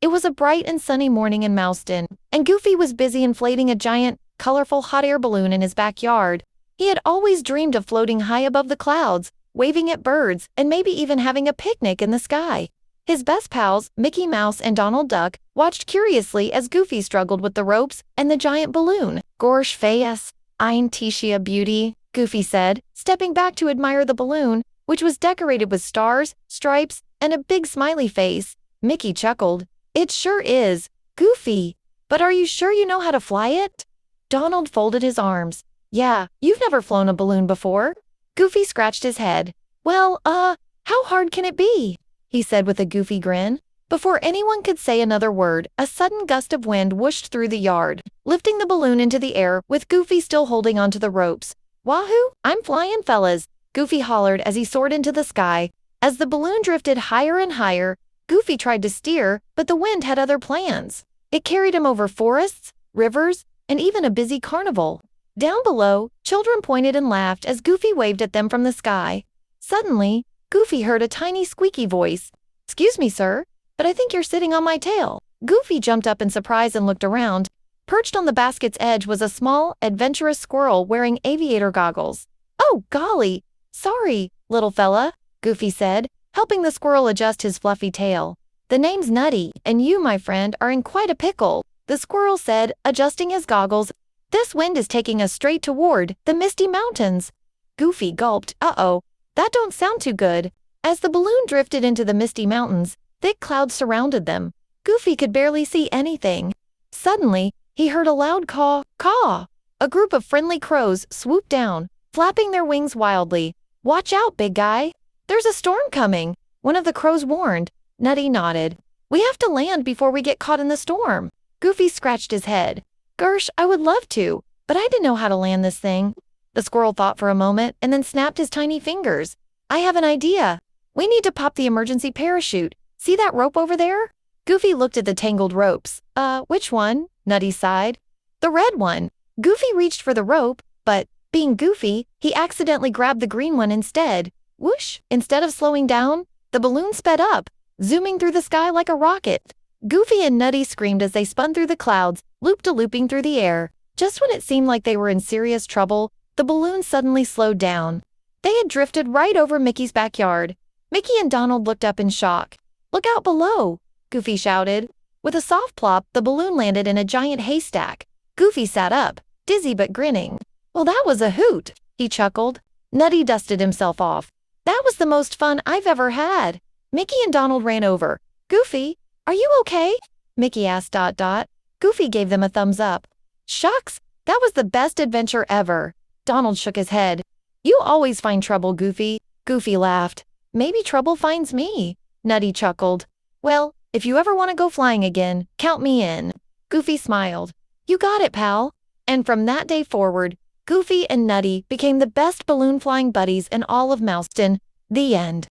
It was a bright and sunny morning in Mouston, and Goofy was busy inflating a giant, colorful hot air balloon in his backyard. He had always dreamed of floating high above the clouds, waving at birds, and maybe even having a picnic in the sky. His best pals, Mickey Mouse and Donald Duck, watched curiously as Goofy struggled with the ropes and the giant balloon. "Gorsh fayas, ein Titia beauty," Goofy said, stepping back to admire the balloon, which was decorated with stars, stripes, and a big smiley face. Mickey chuckled. "It sure is, Goofy. But are you sure you know how to fly it?" Donald folded his arms. "Yeah, you've never flown a balloon before." Goofy scratched his head. "Well, how hard can it be?" he said with a goofy grin. Before anyone could say another word, a sudden gust of wind whooshed through the yard, lifting the balloon into the air with Goofy still holding onto the ropes. "Wahoo, I'm flying, fellas," Goofy hollered as he soared into the sky. As the balloon drifted higher and higher, Goofy tried to steer, but the wind had other plans. It carried him over forests, rivers, and even a busy carnival. Down below, children pointed and laughed as Goofy waved at them from the sky. Suddenly, Goofy heard a tiny squeaky voice. "Excuse me, sir, but I think you're sitting on my tail." Goofy jumped up in surprise and looked around. Perched on the basket's edge was a small, adventurous squirrel wearing aviator goggles. "Oh, golly! Sorry, little fella," Goofy said, helping the squirrel adjust his fluffy tail. "The name's Nutty, and you, my friend, are in quite a pickle," the squirrel said, adjusting his goggles. "This wind is taking us straight toward the Misty Mountains." Goofy gulped. "Uh-oh, that don't sound too good." As the balloon drifted into the Misty Mountains, thick clouds surrounded them. Goofy could barely see anything. Suddenly, he heard a loud caw, caw. A group of friendly crows swooped down, flapping their wings wildly. "Watch out, big guy. There's a storm coming," one of the crows warned. Nutty nodded. "We have to land before we get caught in the storm." Goofy scratched his head. "Gersh, I would love to, but I didn't know how to land this thing." The squirrel thought for a moment and then snapped his tiny fingers. "I have an idea. We need to pop the emergency parachute. See that rope over there?" Goofy looked at the tangled ropes. Which one?" Nutty sighed. "The red one." Goofy reached for the rope, but, being Goofy, he accidentally grabbed the green one instead. Whoosh! Instead of slowing down, the balloon sped up, zooming through the sky like a rocket. Goofy and Nutty screamed as they spun through the clouds, loop-de-looping through the air. Just when it seemed like they were in serious trouble, the balloon suddenly slowed down. They had drifted right over Mickey's backyard. Mickey and Donald looked up in shock. "Look out below!" Goofy shouted. With a soft plop, the balloon landed in a giant haystack. Goofy sat up, dizzy but grinning. "Well, that was a hoot," he chuckled. Nutty dusted himself off. "That was the most fun I've ever had." Mickey and Donald ran over. "Goofy, are you okay?" Mickey asked. Goofy gave them a thumbs up. "Shucks, that was the best adventure ever." Donald shook his head. "You always find trouble, Goofy." Goofy laughed. "Maybe trouble finds me." Nutty chuckled. "Well, if you ever want to go flying again, count me in." Goofy smiled. "You got it, pal." And from that day forward, Goofy and Nutty became the best balloon flying buddies in all of Mouston. The end.